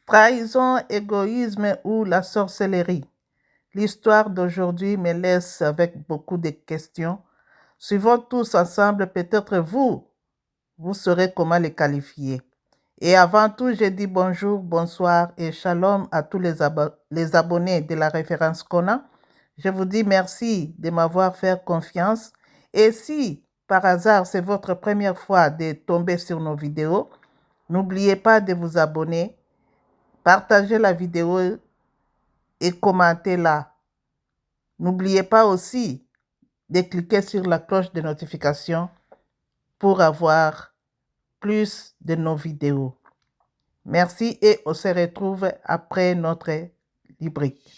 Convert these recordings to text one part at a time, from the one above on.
Trahison, égoïsme ou la sorcellerie? L'histoire d'aujourd'hui me laisse avec beaucoup de questions. Suivons tous ensemble, peut-être vous saurez comment les qualifier. Et avant tout, je dis bonjour, bonsoir et shalom à tous les abonnés de la référence Kona. Je vous dis merci de m'avoir fait confiance. Et si par hasard c'est votre première fois de tomber sur nos vidéos, n'oubliez pas de vous abonner, partager la vidéo et commentez-la. N'oubliez pas aussi de cliquer sur la cloche de notification pour avoir plus de nos vidéos. Merci et on se retrouve après notre rubrique.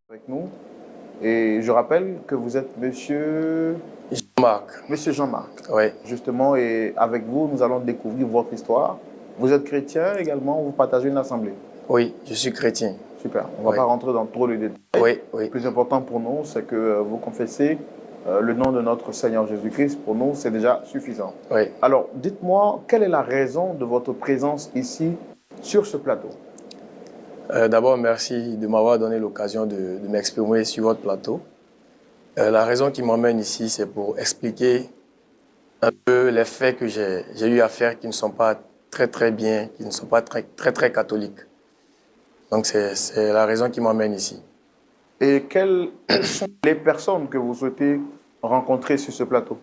Avec nous. Et je rappelle que vous êtes monsieur... Jean-Marc. Monsieur Jean-Marc. Oui. Justement, et avec vous, nous allons découvrir votre histoire. Vous êtes chrétien également, vous partagez une assemblée. Oui, je suis chrétien. Super. On ne va pas rentrer dans trop de détails. Oui, oui. Le plus important pour nous, c'est que vous confessez le nom de notre Seigneur Jésus-Christ. Pour nous, c'est déjà suffisant. Oui. Alors, dites-moi, quelle est la raison de votre présence ici, sur ce plateau? D'abord, merci de m'avoir donné l'occasion de m'exprimer sur votre plateau. La raison qui m'emmène ici, c'est pour expliquer un peu les faits que j'ai eu à faire qui ne sont pas très bien, qui ne sont pas très catholiques. Donc, c'est la raison qui m'emmène ici. Et quelles sont les personnes que vous souhaitez rencontrer sur ce plateau?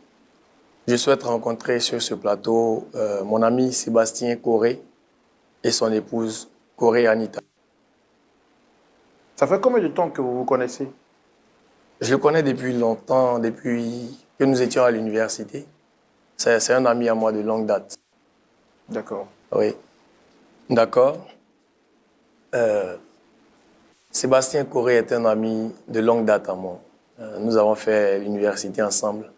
Je souhaite rencontrer sur ce plateau mon ami Sébastien Coré et son épouse Coré Anita. Ça fait combien de temps que vous vous connaissez? Je le connais depuis longtemps, depuis que nous étions à l'université. C'est un ami à moi de longue date. D'accord. Oui. D'accord. Sébastien Coré est un ami de longue date à moi. Nous avons fait l'université ensemble.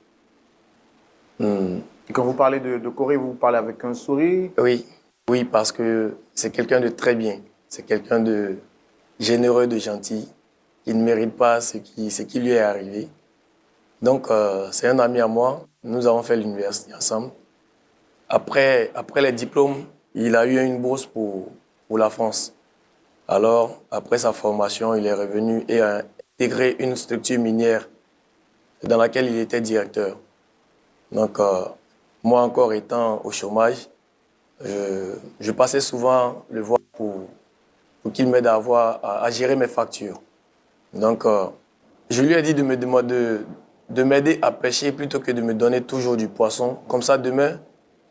Et quand vous parlez de Corée, vous parlez avec un sourire? Oui, oui, parce que c'est quelqu'un de très bien. C'est quelqu'un de généreux, de gentil, qui ne mérite pas ce qui lui est arrivé. Donc, c'est un ami à moi. Nous avons fait l'université ensemble. Après les diplômes, il a eu une bourse pour la France. Alors, après sa formation, il est revenu et a intégré une structure minière dans laquelle il était directeur. Donc, moi encore étant au chômage, je passais souvent le voir pour qu'il m'aide à gérer mes factures. Donc, je lui ai dit de m'aider à pêcher plutôt que de me donner toujours du poisson. Comme ça, demain,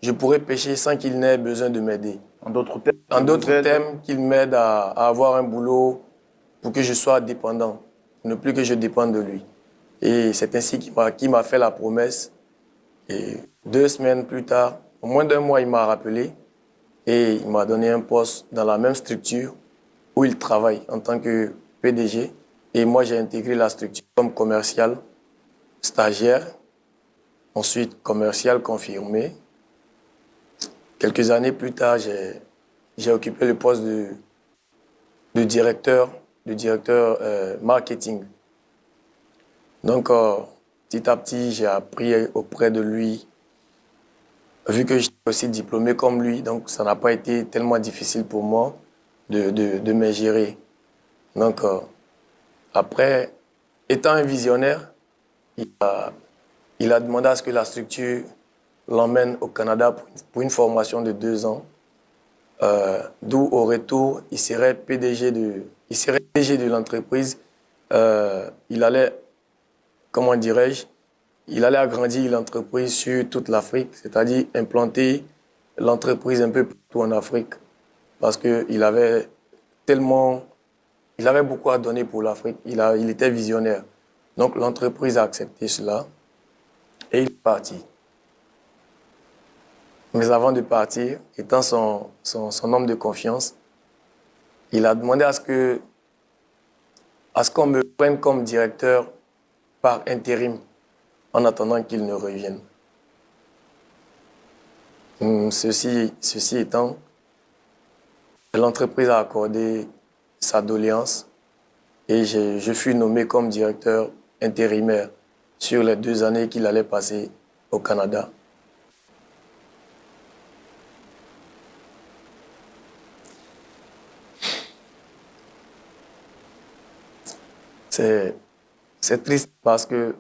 je pourrais pêcher sans qu'il n'ait besoin de m'aider. En d'autres termes, qu'il m'aide à avoir un boulot pour que je sois dépendant, ne plus que je dépende de lui. Et c'est ainsi qu'il m'a fait la promesse. Et 2 semaines plus tard, au moins d'1 mois, il m'a rappelé et il m'a donné un poste dans la même structure où il travaille en tant que PDG. Et moi, j'ai intégré la structure comme commercial, stagiaire, ensuite commercial confirmé. Quelques années plus tard, j'ai occupé le poste de directeur marketing. Donc, petit à petit, j'ai appris auprès de lui, vu que j'étais aussi diplômé comme lui, donc ça n'a pas été tellement difficile pour moi de me gérer. Donc, après, étant un visionnaire, il a demandé à ce que la structure l'emmène au Canada pour une formation de 2 ans, d'où au retour, il serait PDG de l'entreprise. Il allait, comment dirais-je, il allait agrandir l'entreprise sur toute l'Afrique, c'est-à-dire implanter l'entreprise un peu partout en Afrique, parce qu'il avait beaucoup à donner pour l'Afrique. Il était visionnaire. Donc l'entreprise a accepté cela et il est parti. Mais avant de partir, étant son homme de confiance, il a demandé à ce qu'on me prenne comme directeur par intérim en attendant qu'il ne revienne. Ceci étant, l'entreprise a accordé sa doléance et je fus nommé comme directeur intérimaire sur les 2 années qu'il allait passer au Canada. C'est triste parce que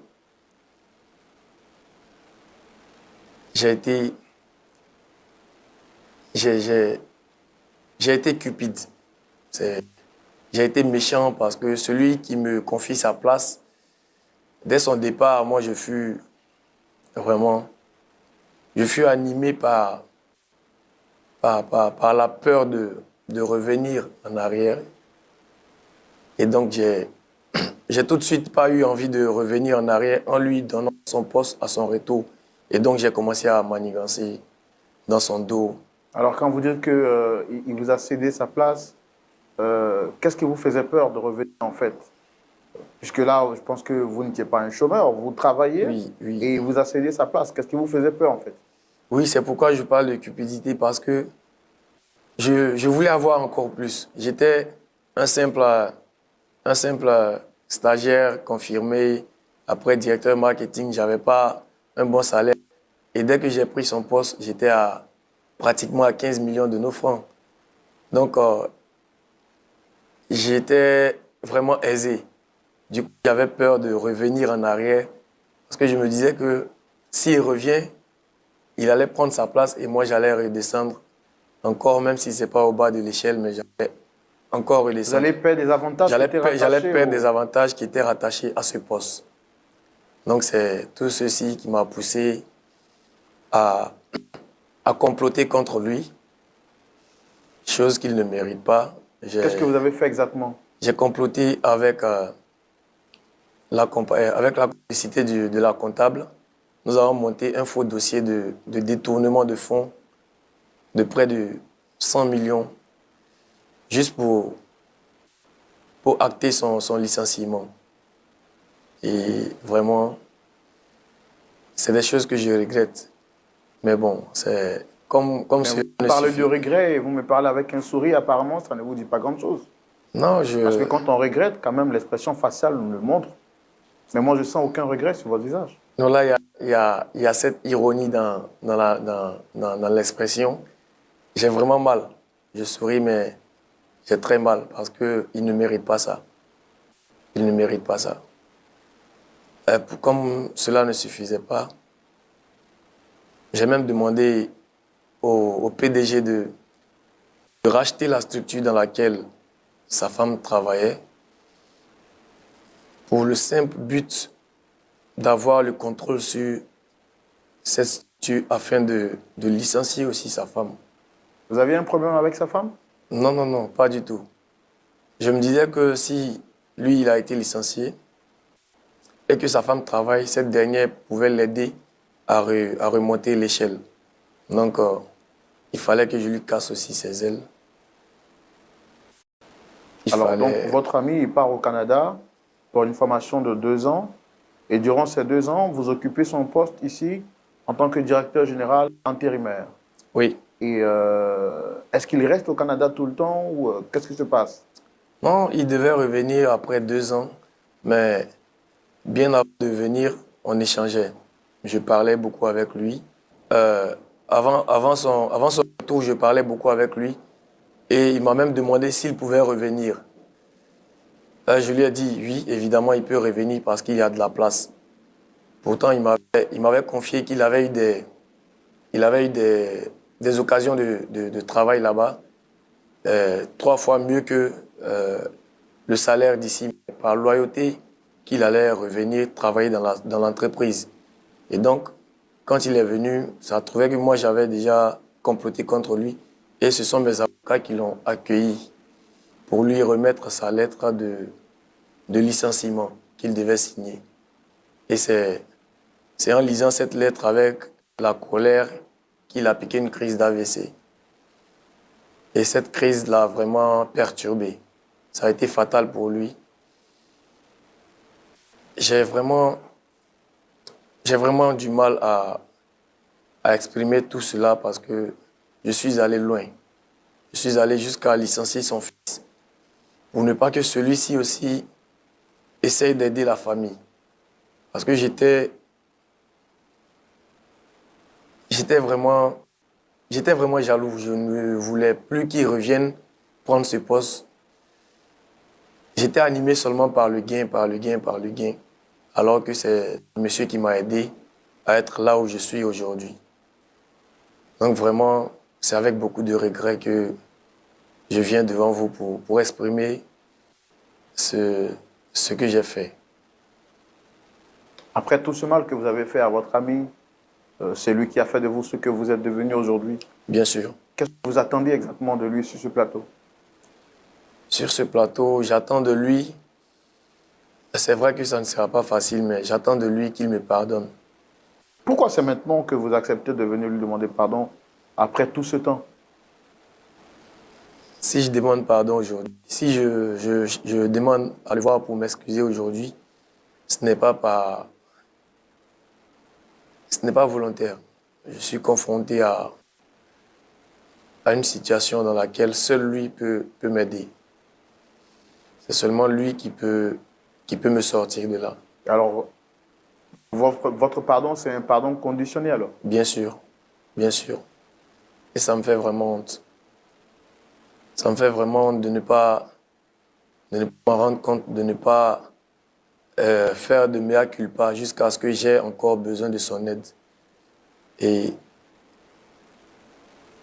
j'ai été, j'ai été cupide. J'ai été méchant parce que celui qui me confie sa place, dès son départ, moi, vraiment, je fus animé par la peur de revenir en arrière. Et donc, j'ai tout de suite pas eu envie de revenir en arrière en lui donnant son poste à son retour. Et donc, j'ai commencé à manigancer dans son dos. Alors, quand vous dites qu'il il vous a cédé sa place, qu'est-ce qui vous faisait peur de revenir en fait? Puisque là, je pense que vous n'étiez pas un chômeur, vous travaillez Oui, oui. et il vous a cédé sa place. Qu'est-ce qui vous faisait peur en fait? Oui, c'est pourquoi je parle de cupidité, parce que je voulais avoir encore plus. J'étais un simple, un simple stagiaire confirmé. Après directeur marketing, j'avais pas un bon salaire. Et dès que j'ai pris son poste, j'étais à pratiquement à 15 millions de nos francs. Donc, j'étais vraiment aisé. Du coup, j'avais peur de revenir en arrière parce que je me disais que s'il revient, il allait prendre sa place et moi, j'allais redescendre encore, même si ce n'est pas au bas de l'échelle, mais j'allais encore Vous redescendre. allez perdre des avantages qui étaient J'allais rattachés perdre des avantages qui étaient rattachés à ce poste. Donc, c'est tout ceci qui m'a poussé à, à comploter contre lui, chose qu'il ne mérite pas. Qu'est-ce que vous avez fait exactement? J'ai comploté avec, avec la complicité de la comptable. Nous avons monté un faux dossier de détournement de fonds de près de 100 millions, juste pour acter son licenciement. Et vraiment, c'est des choses que je regrette. Mais bon, c'est comme Mais cela vous ne parlez suffit. de regret et vous me parlez avec un sourire, apparemment, ça ne vous dit pas grand-chose. Non, Parce que quand on regrette, quand même, l'expression faciale nous le montre. Mais moi, je sens aucun regret sur votre visage. non, là, il y a cette ironie dans l'expression. J'ai vraiment mal. Je souris, mais j'ai très mal parce qu'il ne mérite pas ça. Il ne mérite pas ça. Comme cela ne suffisait pas, j'ai même demandé au PDG de racheter la structure dans laquelle sa femme travaillait pour le simple but d'avoir le contrôle sur cette structure afin de licencier aussi sa femme. Vous aviez un problème avec sa femme? Non, non, non, pas du tout. Je me disais que si lui, il a été licencié et que sa femme travaille, cette dernière pouvait l'aider à remonter l'échelle. Donc, il fallait que je lui casse aussi ses ailes. Alors, donc, votre ami, il part au Canada pour une formation de 2 ans. Et durant ces 2 ans, vous occupez son poste ici en tant que directeur général intérimaire. Oui. Et est-ce qu'il reste au Canada tout le temps ou qu'est-ce qui se passe? Non, il devait revenir après 2 ans, mais bien avant de venir, on échangeait. Je parlais beaucoup avec lui. Avant son retour, je parlais beaucoup avec lui et il m'a même demandé s'il pouvait revenir. Je lui ai dit oui, évidemment, il peut revenir parce qu'il y a de la place. Pourtant, il m'avait confié qu'il avait eu des occasions de travail là-bas, 3 fois mieux que le salaire d'ici, par loyauté qu'il allait revenir travailler dans l'entreprise. Et donc, quand il est venu, ça a trouvé que moi, j'avais déjà comploté contre lui. Et ce sont mes avocats qui l'ont accueilli pour lui remettre sa lettre de licenciement qu'il devait signer. Et c'est en lisant cette lettre avec la colère qu'il a piqué une crise d'AVC. Et cette crise l'a vraiment perturbé. Ça a été fatal pour lui. J'ai vraiment du mal à exprimer tout cela parce que je suis allé loin. Je suis allé jusqu'à licencier son fils pour ne pas que celui-ci aussi essaye d'aider la famille. Parce que j'étais vraiment jaloux. Je ne voulais plus qu'il revienne prendre ce poste. J'étais animé seulement par le gain, par le gain, par le gain. Alors que c'est le monsieur qui m'a aidé à être là où je suis aujourd'hui. Donc vraiment, c'est avec beaucoup de regrets que je viens devant vous pour exprimer ce que j'ai fait. Après tout ce mal que vous avez fait à votre ami, c'est lui qui a fait de vous ce que vous êtes devenu aujourd'hui. Bien sûr. Qu'est-ce que vous attendiez exactement de lui sur ce plateau? Sur ce plateau, j'attends de lui, c'est vrai que ça ne sera pas facile, mais j'attends de lui qu'il me pardonne. Pourquoi c'est maintenant que vous acceptez de venir lui demander pardon après tout ce temps? Si je demande pardon aujourd'hui, si je demande à le voir pour m'excuser aujourd'hui, ce n'est pas volontaire. Je suis confronté à une situation dans laquelle seul lui peut m'aider. C'est seulement lui qui peut me sortir de là. Alors, votre pardon, c'est un pardon conditionné alors? Bien sûr, bien sûr. Et ça me fait vraiment honte. Ça me fait vraiment honte de ne pas m'en rendre compte, de ne pas faire de mea culpa jusqu'à ce que j'ai encore besoin de son aide. Et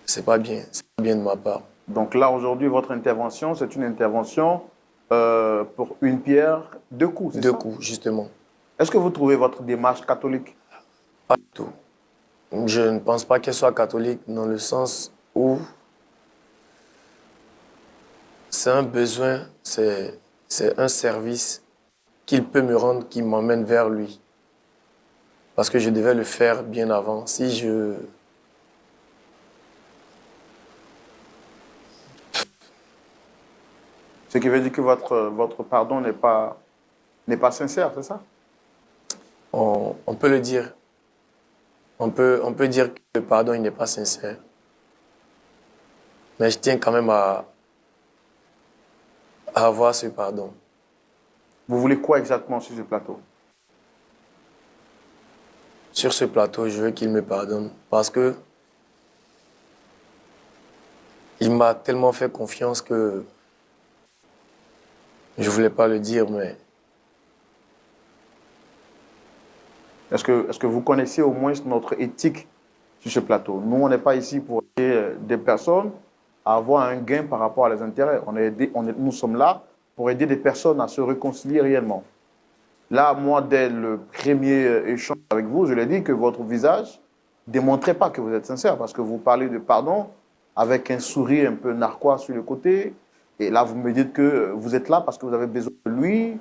c'est pas bien de ma part. Donc là, aujourd'hui, votre intervention, c'est une intervention pour une pierre, deux coups, c'est ça? Deux coups, justement. Est-ce que vous trouvez votre démarche catholique? Pas du tout. Je ne pense pas qu'elle soit catholique dans le sens où c'est un besoin, c'est un service qu'il peut me rendre qui m'emmène vers lui. Parce que je devais le faire bien avant. Si je... Ce qui veut dire que votre pardon n'est pas sincère, c'est ça? On peut le dire. On peut dire que le pardon il n'est pas sincère. Mais je tiens quand même à avoir ce pardon. Vous voulez quoi exactement sur ce plateau? Sur ce plateau, je veux qu'il me pardonne parce que il m'a tellement fait confiance que je ne voulais pas le dire, mais... Est-ce que vous connaissez au moins notre éthique sur ce plateau? Nous, on n'est pas ici pour aider des personnes à avoir un gain par rapport à leurs intérêts. Nous sommes là pour aider des personnes à se réconcilier réellement. Là, moi, dès le premier échange avec vous, je l'ai dit que votre visage ne démontrait pas que vous êtes sincère parce que vous parlez de pardon avec un sourire un peu narquois sur le côté. Et là, vous me dites que vous êtes là parce que vous avez besoin de lui.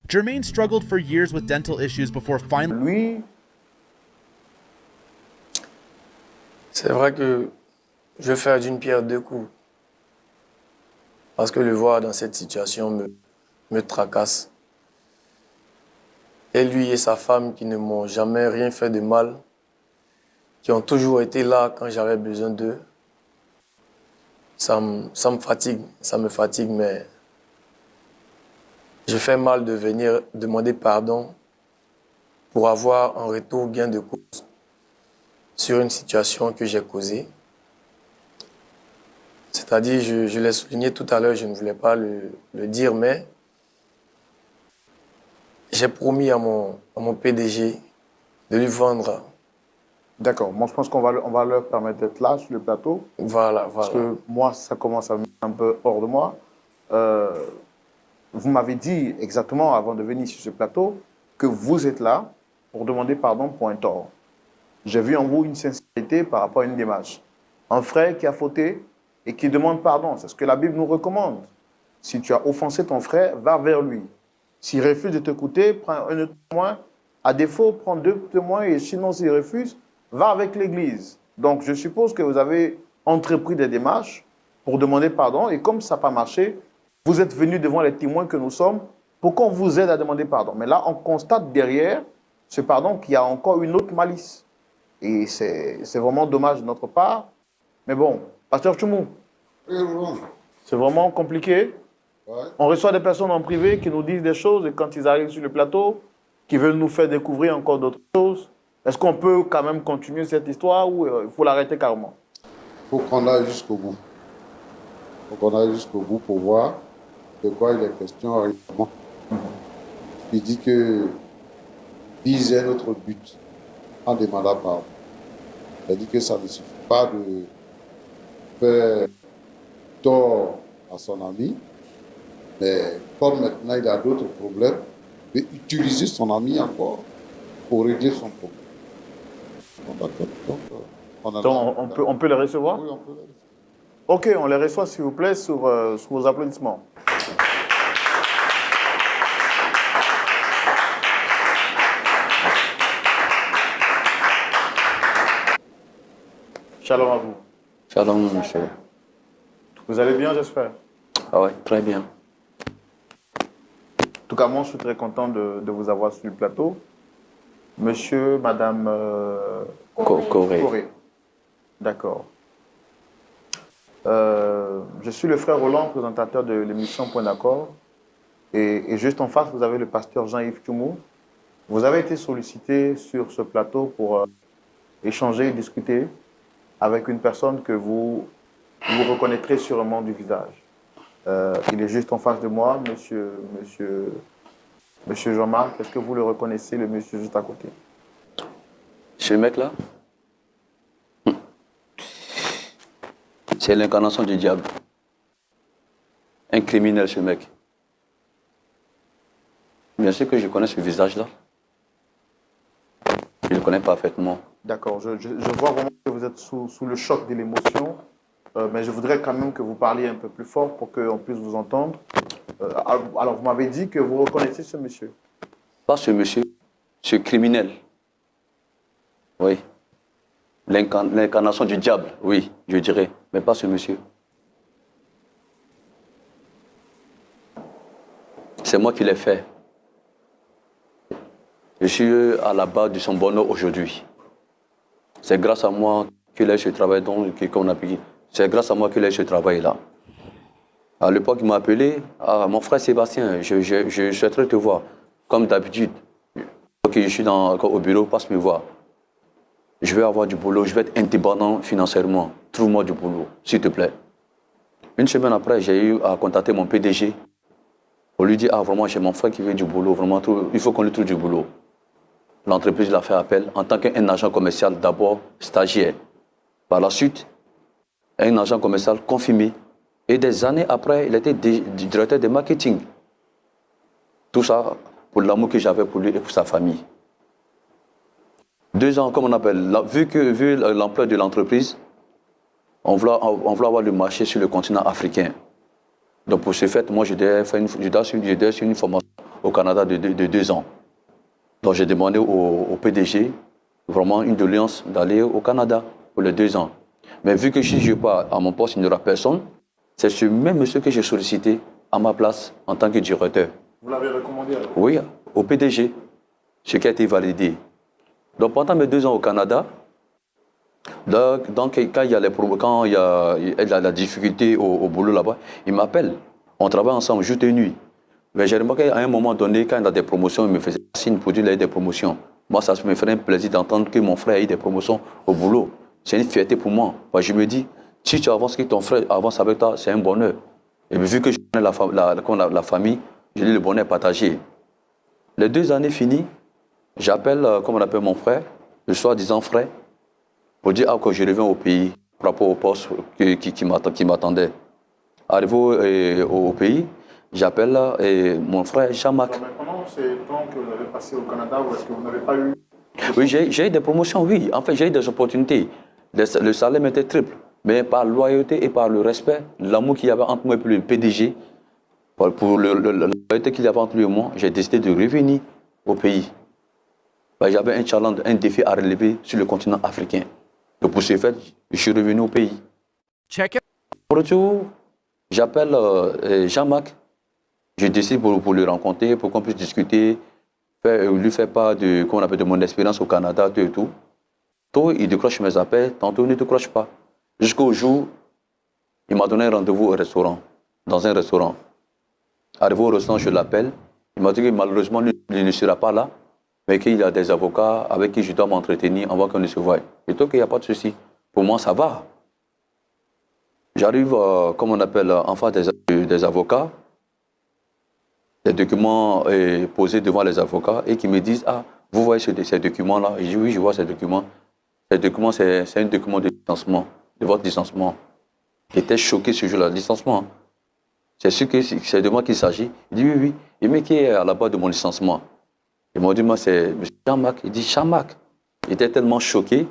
Jermaine struggled for years with dental issues before finally... Lui, C'est vrai que je veux faire d'une pierre deux coups. Parce que le voir dans cette situation me tracasse. Et lui et sa femme qui ne m'ont jamais rien fait de mal, qui ont toujours été là quand j'avais besoin d'eux, ça me fatigue, ça me fatigue, mais je fais mal de venir demander pardon pour avoir en retour gain de cause sur une situation que j'ai causée. C'est-à-dire, je l'ai souligné tout à l'heure, je ne voulais pas le dire, mais j'ai promis à mon PDG de lui vendre. d'accord. Moi, je pense qu'on va leur permettre d'être là sur le plateau. Voilà. Parce que moi, ça commence à me mettre un peu hors de moi. Vous m'avez dit exactement avant de venir sur ce plateau que vous êtes là pour demander pardon pour un tort. J'ai vu en vous une sincérité par rapport à une démarche. Un frère qui a fauté et qui demande pardon, c'est ce que la Bible nous recommande. Si tu as offensé ton frère, va vers lui. S'il refuse de t'écouter, prends un autre témoin. À défaut, prends deux témoins et sinon, s'il refuse, va avec l'Église. Donc, je suppose que vous avez entrepris des démarches pour demander pardon et comme ça n'a pas marché, vous êtes venu devant les témoins que nous sommes pour qu'on vous aide à demander pardon. Mais là, on constate derrière ce pardon qu'il y a encore une autre malice. Et c'est vraiment dommage de notre part Mais bon, Pasteur Tchoumou, Oui, bon. c'est vraiment compliqué. Ouais. On reçoit des personnes en privé qui nous disent des choses et quand ils arrivent sur le plateau, qui veulent nous faire découvrir encore d'autres choses. Est-ce qu'on peut quand même continuer cette histoire ou il faut l'arrêter carrément? Il faut qu'on aille jusqu'au bout. Il faut qu'on aille jusqu'au bout pour voir de quoi il est question réellement. Il dit que viser notre but en demandant pardon. Il dit que ça ne suffit pas de faire tort à son ami, mais comme maintenant il a d'autres problèmes, d'utiliser son ami encore pour régler son problème. Donc, on peut les recevoir? Oui, on peut les recevoir. Ok, on les reçoit s'il vous plaît sur vos applaudissements. Shalom à vous. Shalom, monsieur. Vous allez bien, j'espère? Ah ouais, très bien. En tout cas, moi, je suis très content de vous avoir sur le plateau. Monsieur, madame Corée. Corée. D'accord. Je suis le frère Roland, présentateur de l'émission Point d'accord. Et juste en face, vous avez le pasteur Jean-Yves Tchoumou. Vous avez été sollicité sur ce plateau pour échanger et discuter avec une personne que vous reconnaîtrez sûrement du visage. Il est juste en face de moi, monsieur Jean-Marc. Est-ce que vous le reconnaissez, le monsieur juste à côté? Ce mec-là, c'est l'incarnation du diable. Un criminel, ce mec. Bien sûr que je connais ce visage-là. Je le connais parfaitement. D'accord, je vois vraiment que vous êtes sous le choc de l'émotion, mais je voudrais quand même que vous parliez un peu plus fort pour qu'on puisse vous entendre. Alors, vous m'avez dit que vous reconnaissez ce monsieur. Pas ce monsieur, ce criminel. Oui. L'incarnation du diable, oui, je dirais. Mais pas ce monsieur. C'est moi qui l'ai fait. Je suis à la base de son bonheur aujourd'hui. C'est grâce à moi qu'il a eu ce travail qu'on a payé. C'est grâce à moi qu'il a eu ce travail-là. À l'époque, il m'a appelé, mon frère Sébastien, je souhaiterais te voir. Comme d'habitude, je suis au bureau, passe me voir. Je vais avoir du boulot, je vais être indépendant financièrement. Trouve-moi du boulot, s'il te plaît. Une semaine après, j'ai eu à contacter mon PDG pour lui dire, vraiment, j'ai mon frère qui veut du boulot, vraiment, il faut qu'on lui trouve du boulot. L'entreprise l'a fait appel en tant qu'un agent commercial, d'abord stagiaire. Par la suite, un agent commercial confirmé. Et des années après, il était directeur de marketing. Tout ça pour l'amour que j'avais pour lui et pour sa famille. 2 ans, comme on appelle, vu l'ampleur de l'entreprise, on voulait avoir le marché sur le continent africain. Donc pour ce fait, moi, je devais suivre une formation au Canada de 2 ans. Donc j'ai demandé au PDG vraiment une doléance d'aller au Canada pour les 2 ans. Mais vu que si je pars à mon poste, il n'y aura personne, c'est ce même monsieur que j'ai sollicité à ma place en tant que directeur. Vous l'avez recommandé alors? Oui, au PDG, ce qui a été validé. Donc pendant mes 2 ans au Canada, donc quand il y a la difficulté au boulot là-bas, il m'appelle. On travaille ensemble jour et nuit. Mais j'ai remarqué à un moment donné, quand il a des promotions, il me faisait signe pour dire qu'il a eu des promotions. Moi, ça me ferait un plaisir d'entendre que mon frère a eu des promotions au boulot. C'est une fierté pour moi. Parce que je me dis, si tu avances, que ton frère avance avec toi, c'est un bonheur. Et vu que je connais la famille, je dis le bonheur partagé. Les 2 années finies, j'appelle, comme on appelle mon frère, le soi-disant frère, pour dire que je reviens au pays, par rapport au poste qui m'attendait. Arrivé au pays, j'appelle mon frère Jean-Marc. Maintenant, c'est le temps que vous avez passé au Canada ou est-ce que vous n'avez pas eu? Oui, j'ai eu des promotions, oui. En fait, j'ai eu des opportunités. Le salaire m'était triple. Mais par loyauté et par le respect, l'amour qu'il y avait entre moi et le PDG, pour la loyauté qu'il y avait entre lui et moi, j'ai décidé de revenir au pays. J'avais un challenge, un défi à relever sur le continent africain. Donc pour ce fait, je suis revenu au pays. Check it. Pour retour, j'appelle Jean-Marc. Je décide pour le rencontrer, pour qu'on puisse discuter, lui faire part de mon expérience au Canada, tout et tout. Tantôt, il décroche mes appels, tantôt, il ne décroche pas. Jusqu'au jour, il m'a donné un rendez-vous au restaurant, dans un restaurant. Arrivé au restaurant, je l'appelle. Il m'a dit que malheureusement, il ne sera pas là, mais qu'il y a des avocats avec qui je dois m'entretenir avant qu'on ne se voie. Je dis qu'il n'y a pas de souci. Pour moi, ça va. J'arrive, comme on appelle, en face des avocats, des documents posés devant les avocats et qui me disent « Ah, vous voyez ces documents-là ?» Je dis « Oui, je vois ces documents. Ces documents, c'est un document de licenciement, de votre licenciement. » J'étais choqué ce jour-là, licenciement. C'est de moi qu'il s'agit. Il dit « Oui, oui. » Et mais qui est à la base de mon licenciement? Ils m'ont dit « Moi, c'est M. Chamac. » Il dit « Chamac. » J'étais tellement choqué,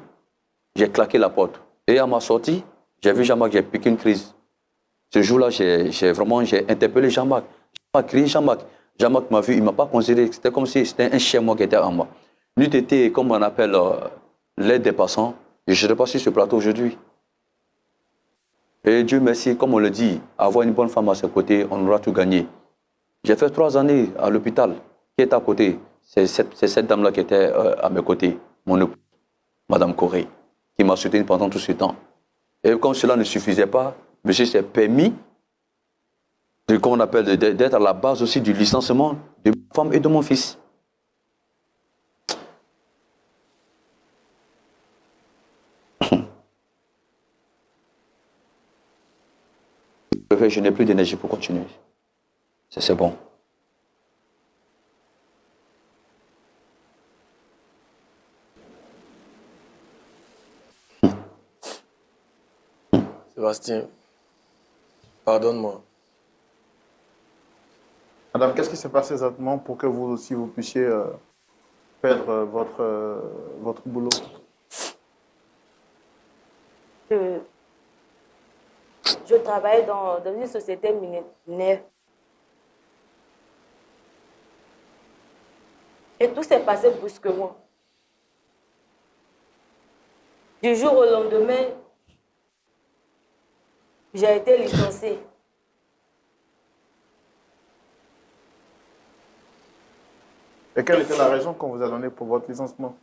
j'ai claqué la porte. Et à ma sortie, j'ai vu Jean-Marc, j'ai piqué une crise. Ce jour-là, j'ai interpellé Jean-Marc. J'ai crié Jean-Marc. Jean-Marc m'a vu, il ne m'a pas considéré. C'était comme si c'était un chien moi qui était en moi. N'eût été, comme on appelle, l'aide des passants, je ne serais pas sur ce plateau aujourd'hui. Et Dieu merci, comme on le dit, avoir une bonne femme à ses côtés, on aura tout gagné. J'ai fait 3 années à l'hôpital. Qui est à côté? C'est cette dame-là qui était à mes côtés, mon épouse, Madame Corée, qui m'a soutenu pendant tout ce temps. Et comme cela ne suffisait pas, monsieur s'est permis, comme on appelle, d'être à la base aussi du licenciement de ma femme et de mon fils. Je n'ai plus d'énergie pour continuer. C'est bon. Sébastien, pardonne-moi. Madame, qu'est-ce qui s'est passé exactement pour que vous aussi vous puissiez perdre votre boulot? Je travaille dans une société minière. Et tout s'est passé brusquement. Du jour au lendemain, j'ai été licenciée. Et quelle était la raison qu'on vous a donnée pour votre licenciement?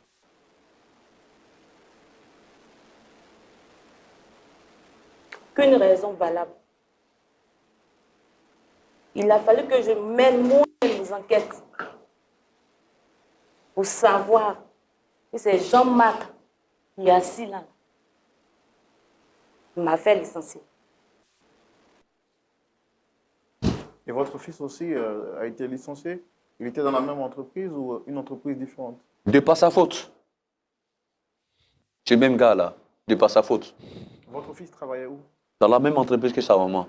Qu'une raison valable. Il a fallu que je mène moi mes enquêtes pour savoir que c'est Jean-Marc qui est assis là. Il m'a fait licencier. Et votre fils aussi a été licencié? Il était dans la même entreprise ou une entreprise différente? De par sa faute. Ce même gars-là, de par sa faute. Votre fils travaillait où? Dans la même entreprise que sa maman.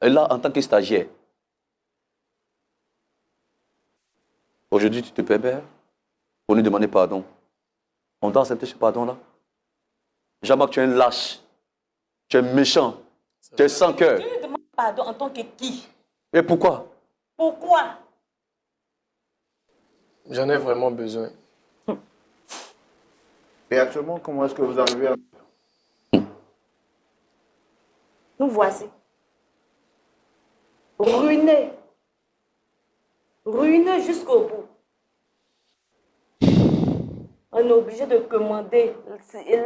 Et là, en tant que stagiaire. Aujourd'hui, tu te permets pour nous demander pardon. On doit accepter ce pardon-là. Jean-Marc, tu es un lâche. Tu es méchant. Tu es sans cœur. Tu me demandes pardon en tant que qui? Et pourquoi? Pourquoi? J'en ai vraiment besoin. Et actuellement, comment est-ce que vous arrivez à... Nous voici. Ruinés. Ruinés jusqu'au bout. On est obligé de commander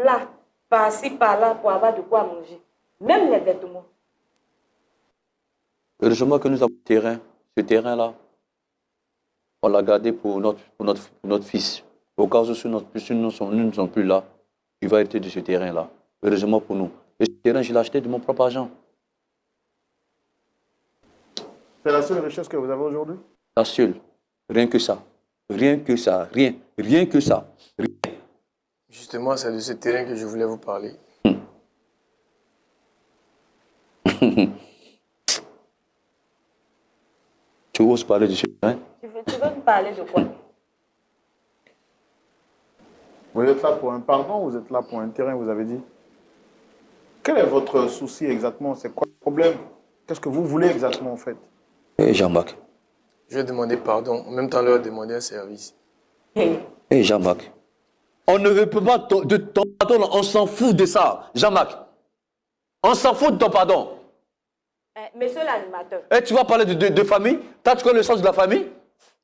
là, par-ci, par-là, pour avoir de quoi manger. Même les vêtements. Heureusement que nous avons un terrain. Ce terrain-là, on l'a gardé pour notre fils. Au cas où si nous ne sommes plus là, il va hériter de ce terrain-là. Heureusement pour nous. Et ce terrain, je l'ai acheté de mon propre argent. C'est la seule richesse que vous avez aujourd'hui? La seule. Rien que ça. Rien que ça. Rien. Rien que ça. Rien. Justement, c'est de ce terrain que je voulais vous parler. Tu oses parler de ce terrain? Tu veux me parler de quoi? Vous êtes là pour un pardon ou vous êtes là pour un terrain, vous avez dit? Quel est votre souci exactement? C'est quoi le problème? Qu'est-ce que vous voulez exactement en fait? Hé Jean-Marc. Je vais demander pardon, en même temps leur demander un service. Hé Jean-Marc. On ne veut pas de ton pardon, on s'en fout de ça, Jean-Marc. On s'en fout de ton pardon. Monsieur l'animateur. Et tu vas parler de famille? T'as tu connais le sens de la famille?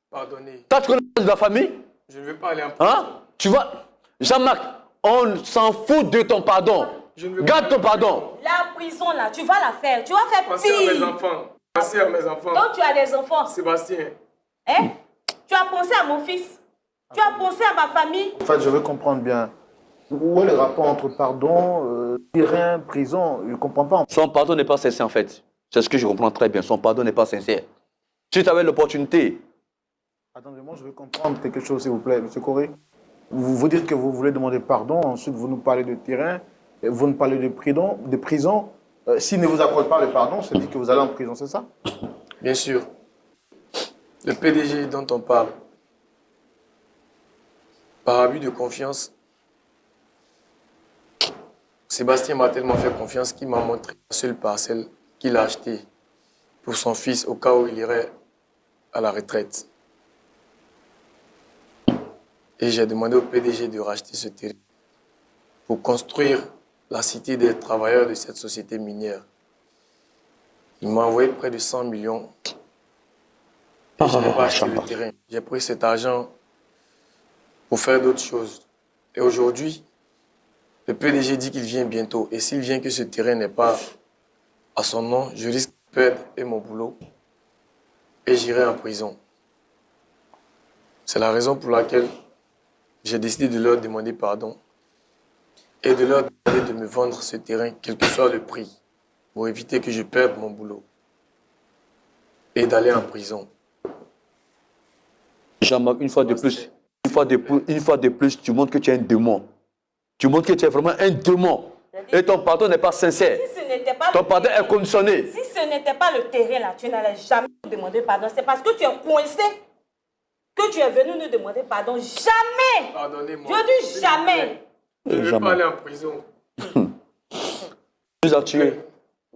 Pardonnez. T'as tu connais le sens de la famille? Je ne veux pas aller en prison. Hein? Tu vois? Jean-Marc, on s'en fout de ton pardon. Je ne veux Garde pas ton pardon. La prison, là, tu vas la faire. Tu vas faire Pensez à mes pire. enfants. Pensez à mes enfants. Donc, tu as des enfants. Sébastien. Hein? Tu as pensé à mon fils. Tu as pensé à ma famille. En fait, je veux comprendre bien. Où est le rapport entre pardon, terrain, prison? Je ne comprends pas. Son pardon n'est pas sincère en fait. C'est ce que je comprends très bien. Son pardon n'est pas sincère. Si tu avais l'opportunité, Attendez-moi, je veux comprendre quelque chose, s'il vous plaît, M. Corée. Vous dites que vous voulez demander pardon, ensuite vous nous parlez de terrain, et vous nous parlez de prison. S'il ne vous accorde pas le pardon, c'est dit que vous allez en prison, c'est ça? Bien sûr. Le PDG dont on parle, par abus de confiance, Sébastien m'a tellement fait confiance qu'il m'a montré la seule parcelle qu'il a achetée pour son fils au cas où il irait à la retraite. Et j'ai demandé au PDG de racheter ce terrain pour construire la cité des travailleurs de cette société minière. Il m'a envoyé près de 100 millions. Et je n'ai pas acheté le terrain. J'ai pris cet argent pour faire d'autres choses. Et aujourd'hui, le PDG dit qu'il vient bientôt. Et s'il vient que ce terrain n'est pas à son nom, je risque de perdre mon boulot et j'irai en prison. C'est la raison pour laquelle j'ai décidé de leur demander pardon et de leur demander de me vendre ce terrain, quel que soit le prix, pour éviter que je perde mon boulot et d'aller en prison. Jean-Marc, une fois de plus, tu montres que tu es un démon. Tu montres que tu es vraiment un démon. Et ton pardon n'est pas sincère. Si ce n'était pas Ton le pardon terrain, est conditionné. si ce n'était pas le terrain là, tu n'allais jamais nous demander pardon. C'est parce que tu es coincé que tu es venu nous demander pardon. Jamais. Pardonnez-moi. Je dis jamais. Je ne veux pas aller en prison. Tu nous as tués.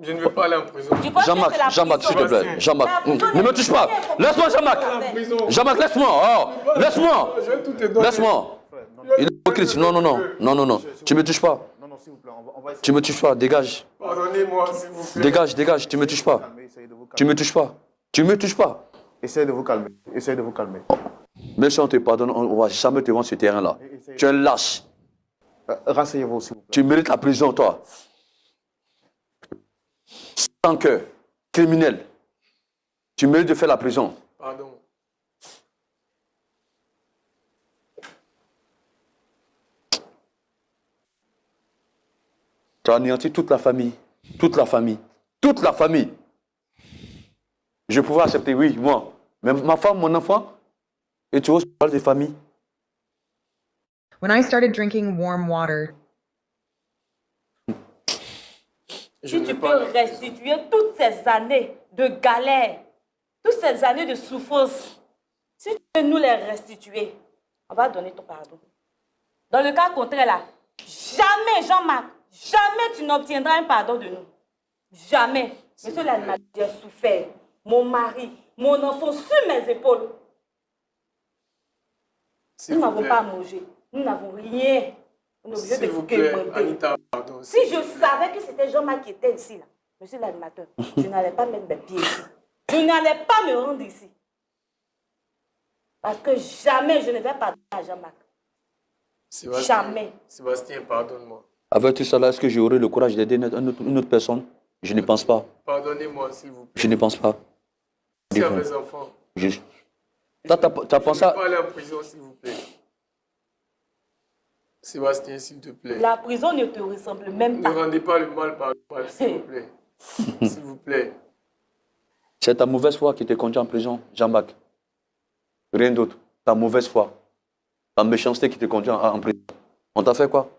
Je ne veux pas aller en prison. Tu penses que c'est la Jean-Marc, s'il te prison? plaît. Jean-Marc, La prison ne me n'est touche pas. pas- Laisse-moi, Jean-Marc. Jean-Marc, laisse-moi. Oh, laisse-moi. Je vais tout te donner. Laisse-moi. Il est hypocrite. Non, non, non. Non, non, non. Tu me touches pas. Non, non, s'il vous plaît, on va essayer Tu me touches pas. Dégage. Pardonnez-moi, s'il vous plaît. Dégage, dégage. Tu me touches pas. de calmer, essayez de vous calmer. Tu me touches pas. Tu me touches pas. Essayez de vous calmer. Essayez de vous calmer. Même si on te pardonne, on ne va jamais te vendre ce terrain-là. Tu es un lâche. Rasseyez-vous, s'il vous plaît. Tu mérites la prison, toi. Sans cœur. Criminel. Tu mérites de faire la prison. Pardon. Tu as anéanti toute la famille. Toute la famille. Toute la famille. Je pouvais accepter, oui, moi. Mais ma femme, mon enfant, et tu oses parler de famille. When I started drinking warm water, Je Si ne tu veux pas peux aller en prison. restituer toutes ces années de galère, toutes ces années de souffrance, si tu peux nous les restituer, on va donner ton pardon. Dans le cas contraire, là, jamais, Jean-Marc, jamais tu n'obtiendras un pardon de nous. Jamais. Monsieur l'animateur, j'ai souffert. Mon mari, mon enfant sur mes épaules. S'il Nous vous n'avons plaît. pas à manger. Nous n'avons rien. On est obligé S'il de vous plaît, quémander. Anita, pardon. Si je savais que c'était Jean-Marc qui était ici, là, monsieur l'animateur, je n'allais pas mettre mes pieds ici. Je n'allais pas me rendre ici. Parce que jamais je ne vais pardonner à Jean-Marc. Jamais. Sébastien, pardonne-moi. Avec tout ça, là, est-ce que j'aurai le courage d'aider une autre personne? Je ne pense pas. Pardonnez-moi, s'il vous plaît. Je ne pense pas. Merci à mes enfants. T'as pensé Je ne à... veux pas aller en prison, s'il vous plaît. Sébastien, s'il te plaît. La prison ne te ressemble même Ne pas. rendez pas le mal par le mal, s'il vous plaît. S'il vous plaît. C'est ta mauvaise foi qui te conduit en prison, Jean-Marc. Rien d'autre. Ta mauvaise foi. Ta méchanceté qui te conduit en prison. On t'a fait quoi?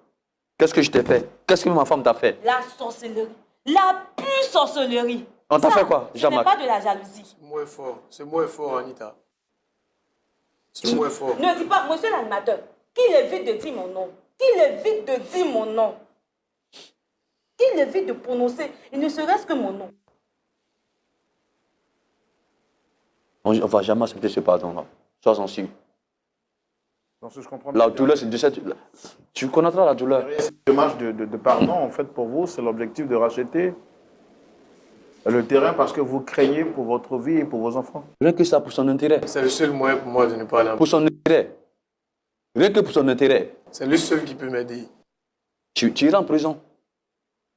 Qu'est-ce que je t'ai fait? Qu'est-ce que ma femme t'a fait? La sorcellerie. La pure sorcellerie. On t'a Ça, fait quoi, ce n'est Jean-Marc? pas de la jalousie. Ce mot est fort. Ce mot est fort, Anita. Ce mot est fort. Ne dis pas, monsieur l'animateur, qu'il évite de dire mon nom. Qu'il évite de dire mon nom. Qu'il évite de prononcer, il ne serait-ce que mon nom. On ne va jamais accepter ce pardon-là. Sois-en sûr. Donc, si je comprends La bien, douleur, c'est de cette... Tu connaîtras la douleur. derrière cette démarche de pardon, en fait, pour vous, c'est l'objectif de racheter le terrain parce que vous craignez pour votre vie et pour vos enfants. Rien que ça pour son intérêt. C'est le seul moyen pour moi de ne pas aller en Pour prison. son intérêt. Rien que pour son intérêt. C'est le seul qui peut m'aider. Tu iras en prison.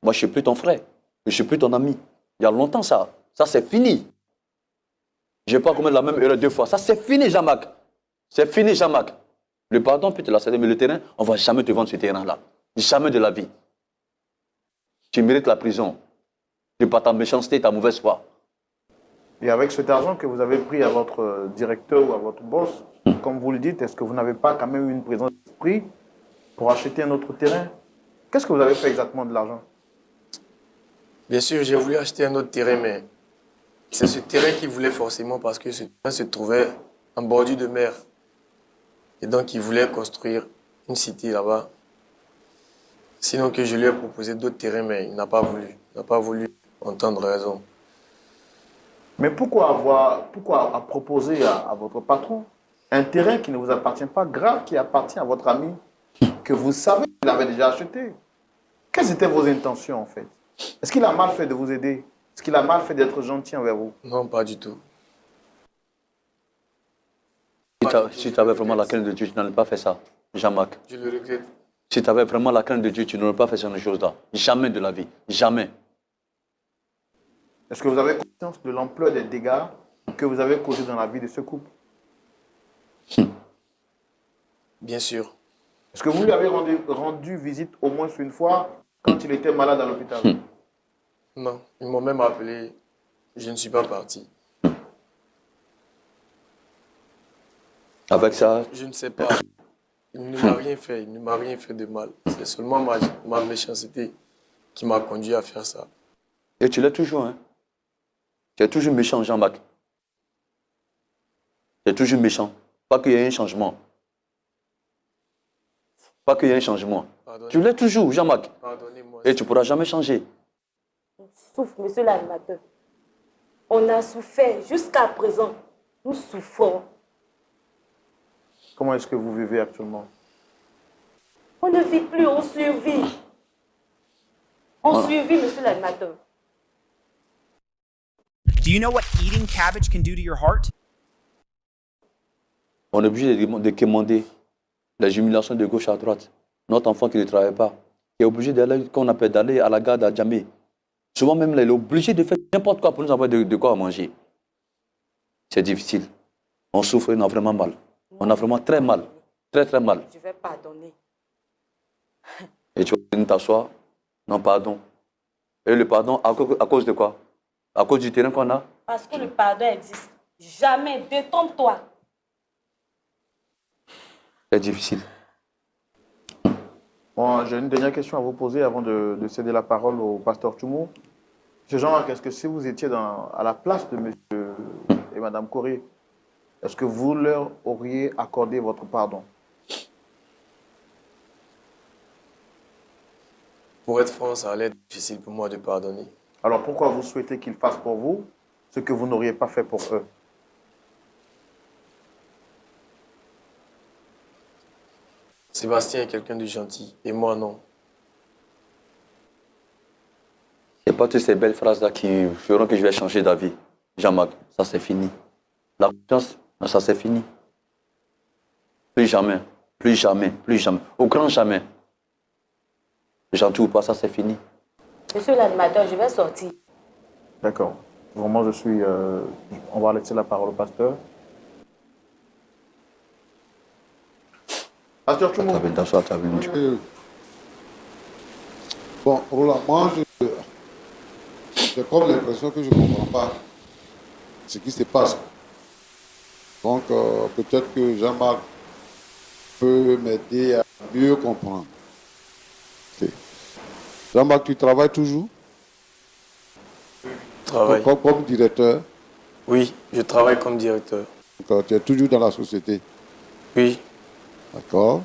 Moi, je ne suis plus ton frère. Je ne suis plus ton ami. Il y a longtemps, ça. Ça, c'est fini. Je ne vais pas commettre la même erreur 2 fois. Ça, c'est fini, Jean-Marc. C'est fini, Jean-Marc. Le pardon peut te la céder, mais le terrain, on ne va jamais te vendre ce terrain-là. Jamais de la vie. Tu mérites la prison. De par ta méchanceté, ta mauvaise foi. Et avec cet argent que vous avez pris à votre directeur ou à votre boss, comme vous le dites, est-ce que vous n'avez pas quand même une présence d'esprit pour acheter un autre terrain? Qu'est-ce que vous avez fait exactement de l'argent? Bien sûr, j'ai voulu acheter un autre terrain, mais c'est ce terrain qu'il voulait forcément parce que ce terrain se trouvait en bordure de mer. Et donc, il voulait construire une cité là-bas. Sinon que je lui ai proposé d'autres terrains, mais il n'a pas voulu. Il n'a pas voulu entendre raison. Mais pourquoi proposer à votre patron un terrain qui ne vous appartient pas, grave, qui appartient à votre ami, que vous savez qu'il avait déjà acheté? Quelles étaient vos intentions en fait? Est-ce qu'il a mal fait de vous aider? Est-ce qu'il a mal fait d'être gentil envers vous? Non, pas du tout. Si tu avais vraiment la crainte de Dieu, tu n'aurais pas fait ça, Jean-Marc. Je le regrette. Si tu avais vraiment la crainte de Dieu, tu n'aurais pas fait cette chose-là. Jamais de la vie. Jamais. Est-ce que vous avez conscience de l'ampleur des dégâts que vous avez causés dans la vie de ce couple? Bien sûr. Est-ce que vous lui avez rendu visite au moins une fois quand il était malade à l'hôpital? Non, ils m'ont même appelé. Je ne suis pas parti. Avec ça, Je ne sais pas. Il ne m'a rien fait. Il ne m'a rien fait de mal. C'est seulement ma méchanceté qui m'a conduit à faire ça. et tu l'es toujours, hein. Tu es toujours méchant, Jean-Marc. Tu es toujours méchant. Pas qu'il y ait un changement. Pas qu'il y ait un changement. Tu l'es toujours, Jean-Marc. Pardonnez-moi. Et tu ne pourras jamais changer. On souffre, monsieur l'animateur. On a souffert jusqu'à présent. Nous souffrons. Comment est-ce que vous vivez actuellement? On ne vit plus, on survit. On survit, monsieur l'animateur. Do you know what eating cabbage can do to your heart? On est obligé de commander les humiliations de gauche à droite. Notre enfant qui ne travaille pas, qui est obligé d'aller, qu'on appelle, d'aller à la gare à Djamé. Souvent même, il est obligé de faire n'importe quoi pour nous avoir de quoi à manger. C'est difficile. On souffre, on a vraiment mal. On a vraiment très mal. Très, très mal. Je vais pardonner. Et tu vas venir t'asseoir. Non, pardon. Et le pardon, à cause de quoi? À cause du terrain qu'on a? Parce que le pardon existe. Jamais. Détrompe-toi. C'est difficile. Bon, j'ai une dernière question à vous poser avant de céder la parole au pasteur Tchoumou. M. Jean-Marc, est-ce que si vous étiez à la place de M. et Mme Corée, est-ce que vous leur auriez accordé votre pardon? Pour être franc, ça allait être difficile pour moi de pardonner. Alors pourquoi vous souhaitez qu'ils fassent pour vous ce que vous n'auriez pas fait pour eux? Sébastien est quelqu'un de gentil et moi non. Ce n'est pas toutes ces belles phrases-là qui feront que je vais changer d'avis. Jean-Marc, ça c'est fini. La confiance, ça c'est fini. Plus jamais, plus jamais, plus jamais. Au grand jamais. Gentil ou pas, ça c'est fini. Monsieur l'animateur, je vais sortir. D'accord. Vraiment, on va laisser la parole au pasteur. Pasteur Tchoumou. Bon, Roland, moi, j'ai comme l'impression que je ne comprends pas ce qui se passe. Donc, peut-être que Jean-Marc peut m'aider à mieux comprendre. Okay. Jean-Marc, tu travailles toujours? Travaille. Comme directeur? Oui, je travaille comme directeur. Donc, tu es toujours dans la société? Oui. D'accord.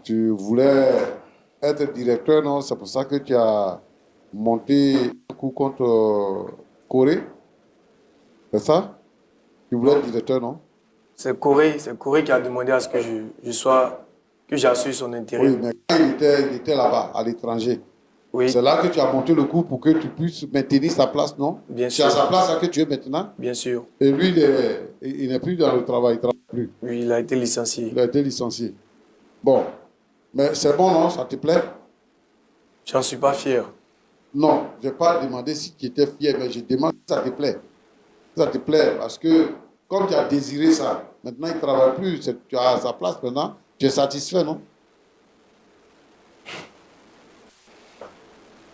Tu voulais être directeur, non? C'est pour ça que tu as monté un coup contre Corée? C'est ça? Tu voulais être directeur, non? C'est Corée qui a demandé à ce que que j'assure son intérêt. Oui, mais quand il était là-bas, à l'étranger, Oui. c'est là que tu as monté le coup pour que tu puisses maintenir sa place, non? Bien C'est sûr. à sa place là que tu es maintenant? Bien sûr. Et lui, il n'est plus dans le travail, il ne travaille plus. Oui, il a été licencié. Il a été licencié. Bon, mais c'est bon, non? Ça te plaît? J'en suis pas fier. Non, je n'ai pas demandé si tu étais fier, mais je demande si ça te plaît. Si ça te plaît, parce que comme tu as désiré ça, maintenant il ne travaille plus, tu as à sa place maintenant, tu es satisfait, non?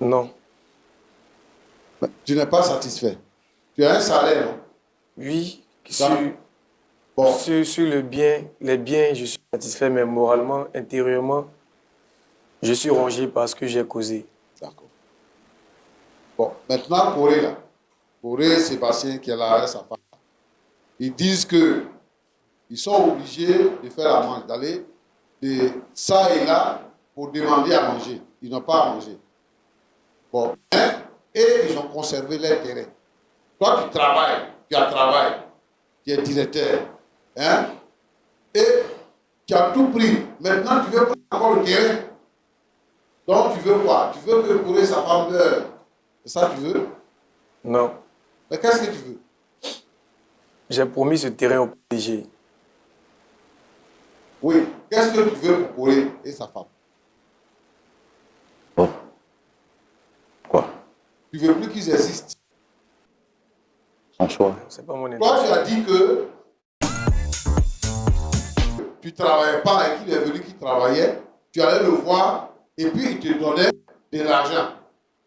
Non. Mais tu n'es pas satisfait. Tu as un salaire, non? Oui, Ça- Bon, sur les biens, je suis satisfait, mais moralement, intérieurement, je suis rongé par ce que j'ai causé. d'accord. Bon, maintenant, Corée, là. Corée, Sébastien, qui est là avec sa femme, ils disent que ils sont obligés de faire la manche, d'aller de ça et là pour demander à manger. Ils n'ont pas à manger. Bon, hein, et ils ont conservé leur terrain. Toi, tu travailles, tu as travaillé, tu es directeur, hein, et tu as tout pris. Maintenant, tu veux prendre encore le terrain. Donc, tu veux quoi? Tu veux que Corée, sa femme meure. C'est ça que tu veux? Non. Mais qu'est-ce que tu veux? J'ai promis ce terrain au PDG. Oui, qu'est-ce que tu veux pour Corée et sa femme? Bon. Quoi? Tu veux plus qu'ils existent. Son choix. C'est pas mon intérêt. Toi, tu as dit que tu ne travaillais pas et qu'il est venu qui travaillait, tu allais le voir et puis il te donnait de l'argent.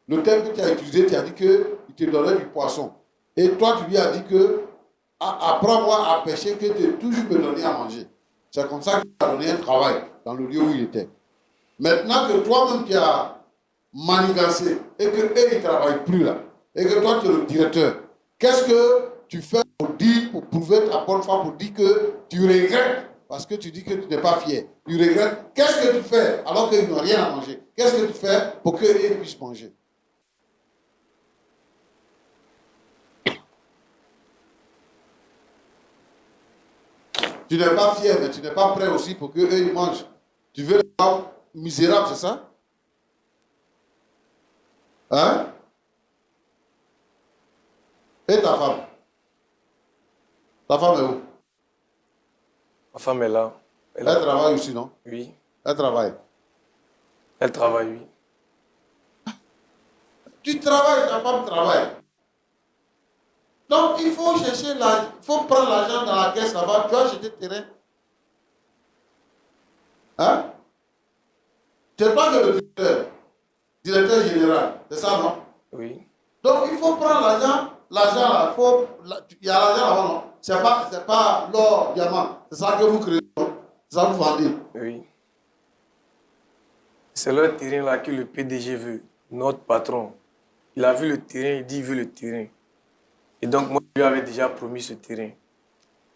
Le terme que tu as utilisé, tu as dit qu'il te donnait du poisson. Et toi, tu lui as dit que apprends-moi à pêcher, que tu toujours me donner à manger. C'est comme ça qu'il t'a donné un travail dans le lieu où il était. Maintenant que toi-même tu as manigancé et que eux ils ne travaillent plus là, et que toi tu es le directeur, qu'est-ce que tu fais pour dire, pour prouver ta bonne foi, pour dire que tu regrettes, parce que tu dis que tu n'es pas fier, tu regrettes, qu'est-ce que tu fais alors qu'ils n'ont rien à manger? Qu'est-ce que tu fais pour qu'ils puissent manger? Tu n'es pas fier, mais tu n'es pas prêt aussi pour qu'eux ils mangent. Tu veux les rendre misérables, c'est ça? Hein? Et ta femme? Ta femme est où? Ma femme est là. Elle travaille aussi, non? Oui. Elle travaille. Elle travaille, oui. Tu travailles, ta femme travaille. Donc il faut chercher il faut prendre l'argent dans la caisse là-bas, tu vas acheter terrain. Hein? C'est toi que le directeur général, c'est ça, non? Oui. Donc il faut prendre l'argent là, il y a l'argent là-bas, non? C'est pas l'or, diamant, c'est ça que vous créez, non? C'est ça que vous vendez. Oui. C'est le terrain là que le PDG veut, notre patron. Il a vu le terrain, il dit qu'il veut le terrain. Et donc, moi, je lui avais déjà promis ce terrain.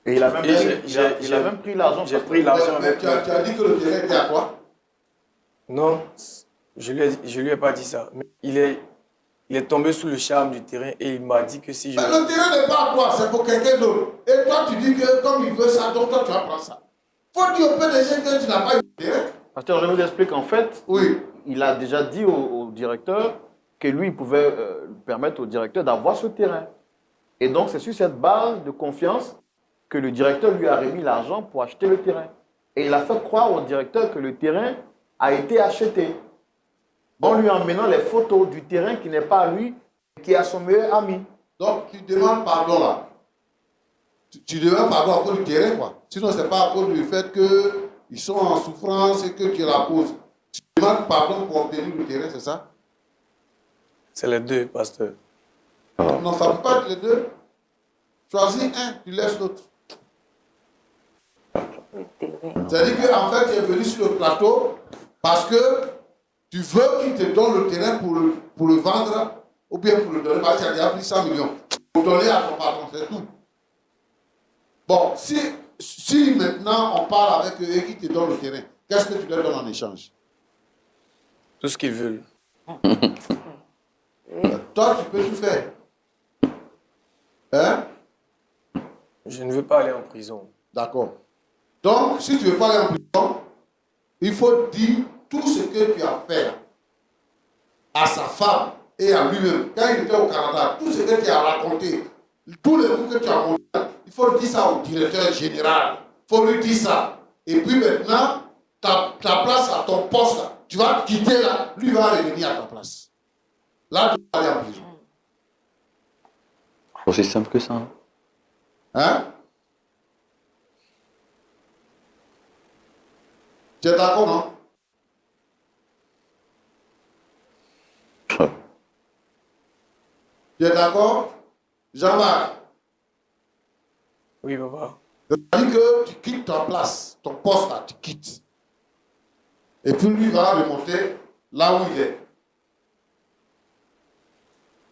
Et il a même, Et il a même pris l'argent. J'ai pris l'argent Mais avec tu as dit que le terrain était à toi? Non, je lui ai pas dit ça. Mais il est tombé sous le charme du terrain et il m'a dit que si je... Mais le terrain n'est pas à toi, c'est pour quelqu'un d'autre. Et toi, tu dis que comme il veut ça, donc toi, tu vas prendre ça. Faut dire au PDG que tu n'as pas eu de terrain. Pasteur, je vous explique en fait, Oui. il a déjà dit au directeur que lui, il pouvait permettre au directeur d'avoir ce terrain. Et donc, c'est sur cette base de confiance que le directeur lui a remis l'argent pour acheter le terrain. Et il a fait croire au directeur que le terrain a été acheté. En lui emmenant les photos du terrain qui n'est pas à lui, qui est à son meilleur ami. Donc, tu demandes pardon là. Tu demandes pardon à cause du terrain, quoi. Sinon, ce n'est pas à cause du fait qu'ils sont en souffrance et que tu es la cause. Tu demandes pardon pour obtenir le terrain, c'est ça? C'est les deux, pasteur. Non, ça ne peut pas être les deux. Choisis un, tu laisses l'autre. C'est-à-dire qu'en fait, tu es venu sur le plateau parce que tu veux qu'il te donne le terrain pour le vendre ou bien pour le donner parce qu'il a déjà pris 100 millions. Pour donner à ton patron, c'est tout. Bon, si maintenant on parle avec eux et qu'ils te donnent le terrain, qu'est-ce que tu leur donnes en échange? Tout ce qu'ils veulent. Toi, tu peux tout faire. Hein? Je ne veux pas aller en prison. D'accord. Donc, si tu ne veux pas aller en prison, il faut dire tout ce que tu as fait à sa femme et à lui-même. Quand il était au Canada, tout ce que tu as raconté, tous les mots que tu as montré, il faut dire ça au directeur général. Il faut lui dire ça. Et puis maintenant, ta place à ton poste, là, tu vas quitter là, lui va revenir à ta place. Là, tu vas aller en prison. Aussi simple que ça. Hein? Tu es d'accord, non? Tu es d'accord? Jean-Marc, Oui, papa. c'est-à-dire que tu quittes ta place, ton poste là, tu quittes. Et puis lui va remonter là où il est.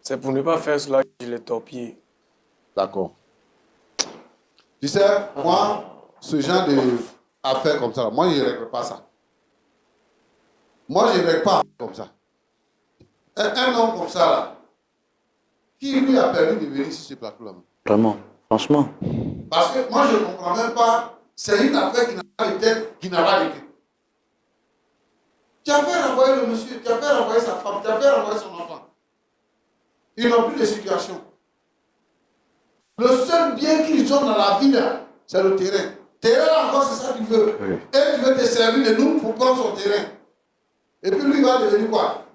C'est pour ne pas faire cela que je l'ai torpillé. D'accord. Tu sais, moi, ce genre d'affaires comme ça, moi, je ne règle pas ça. Moi, je ne règle pas comme ça. Un homme comme ça, là, qui lui a permis de venir sur ce plateau-là? Vraiment, franchement. Parce que moi, je ne comprends même pas. C'est une affaire qui n'a pas de tête, qui n'a pas de queue. Tu as fait renvoyer le monsieur, tu as fait renvoyer sa femme, tu as fait renvoyer son enfant. Ils n'ont plus de situation. Le seul bien qu'ils ont dans la vie, là, c'est le terrain. Terrain, là encore, c'est ça qu'il veut. Oui. Et tu veux te servir de nous pour prendre son terrain. Et puis lui va devenir quoi?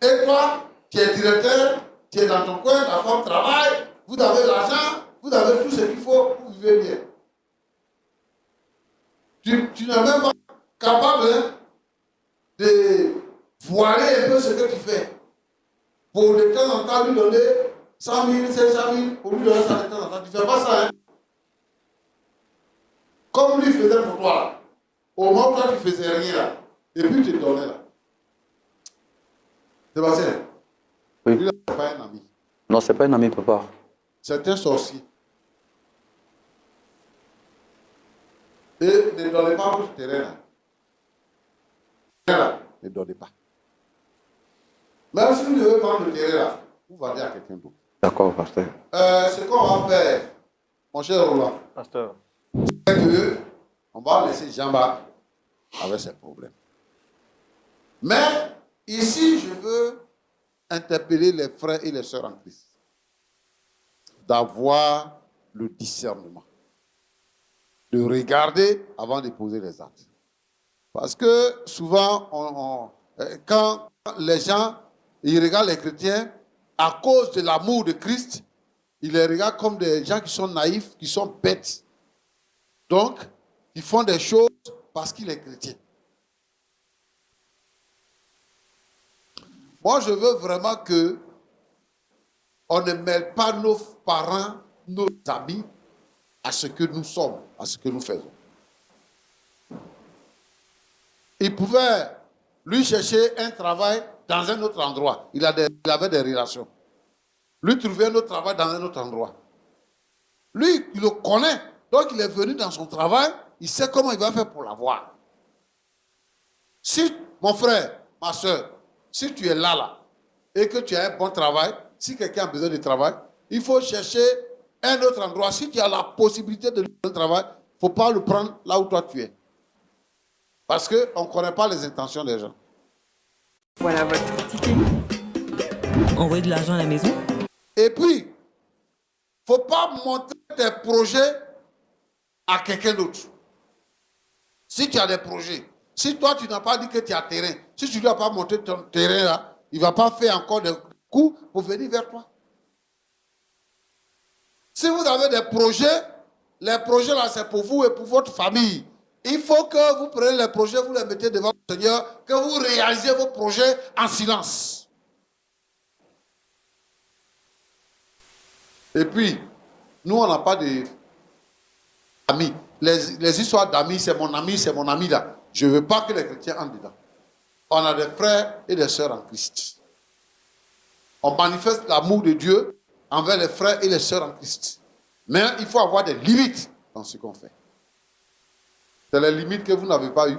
Et toi, tu es directeur, tu es dans ton coin, ta femme travaille, vous avez l'argent, vous avez tout ce qu'il faut pour vivre bien. Tu n'es même pas capable, hein, de voiler un peu ce que tu fais. Pour de temps en temps lui donner 100 000, 500 000, pour lui donner ça de temps en temps. Tu ne fais pas ça, hein? Comme lui faisait pour toi, là. Au moment où toi tu faisais rien, là. Et puis tu te donnais, là. Sébastien, Oui. lui, là, c'est pas un ami. Non, c'est pas un ami, papa. C'est un sorcier. Et ne donnez pas votre terrain, là. Là, ne donnez pas. Même si vous devez vendre le terrain, là, vous vendez à quelqu'un d'autre. D'accord, pasteur. Ce qu'on va faire, mon cher Roland, Pasteur. c'est que on va laisser Jean-Baptiste avec ses problèmes. Mais ici, je veux interpeller les frères et les sœurs en Christ d'avoir le discernement, de regarder avant de poser les actes. Parce que souvent, quand les gens ils regardent les chrétiens, à cause de l'amour de Christ, ils les regardent comme des gens qui sont naïfs, qui sont bêtes. Donc, ils font des choses parce qu'il est chrétien. Moi, je veux vraiment que on ne mêle pas nos parents, nos amis à ce que nous sommes, à ce que nous faisons. Il pouvait lui chercher un travail dans un autre endroit. Il avait des relations. Lui trouver un autre travail dans un autre endroit. Lui, il le connaît. Donc, il est venu dans son travail. Il sait comment il va faire pour l'avoir. Si, mon frère, ma soeur, si tu es là, et que tu as un bon travail, si quelqu'un a besoin de travail, il faut chercher un autre endroit. Si tu as la possibilité de lui donner un travail, il ne faut pas le prendre là où toi tu es. Parce qu'on ne connaît pas les intentions des gens. Voilà votre ticket. Envoyez de l'argent à la maison. Et puis, il ne faut pas montrer tes projets à quelqu'un d'autre. Si tu as des projets, si toi tu n'as pas dit que tu as terrain, si tu ne lui as pas montré ton terrain là, il ne va pas faire encore des coups pour venir vers toi. Si vous avez des projets, les projets là c'est pour vous et pour votre famille. Il faut que vous preniez les projets, vous les mettez devant le Seigneur, que vous réalisez vos projets en silence. Et puis, nous, on n'a pas d'amis. Les histoires d'amis, c'est mon ami là. Je ne veux pas que les chrétiens entrent dedans. On a des frères et des sœurs en Christ. On manifeste l'amour de Dieu envers les frères et les sœurs en Christ. Mais il faut avoir des limites dans ce qu'on fait. C'est les limites que vous n'avez pas eues.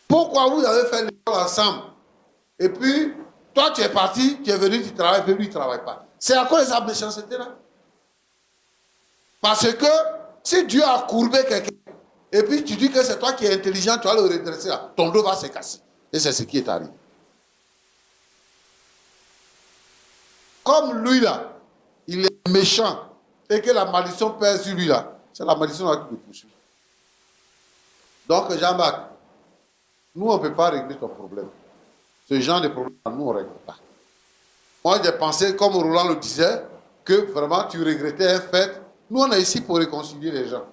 Pourquoi vous avez fait l'école ensemble? Et puis, toi tu es parti, tu es venu, tu travailles, et lui il ne travaille pas. C'est à cause de sa méchanceté là. Parce que si Dieu a courbé quelqu'un, et puis tu dis que c'est toi qui es intelligent, tu vas le redresser là, ton dos va se casser. Et c'est ce qui est arrivé. Comme lui là, il est méchant, et que la malédiction pèse sur lui là, c'est la malédiction là qui le poursuit. Donc Jean-Marc, Nous, on ne peut pas régler ton problème. Ce genre de problème, nous, on ne règle pas. Moi, j'ai pensé, comme Roland le disait, que vraiment tu regrettais un fait. Nous, on est ici pour réconcilier les gens.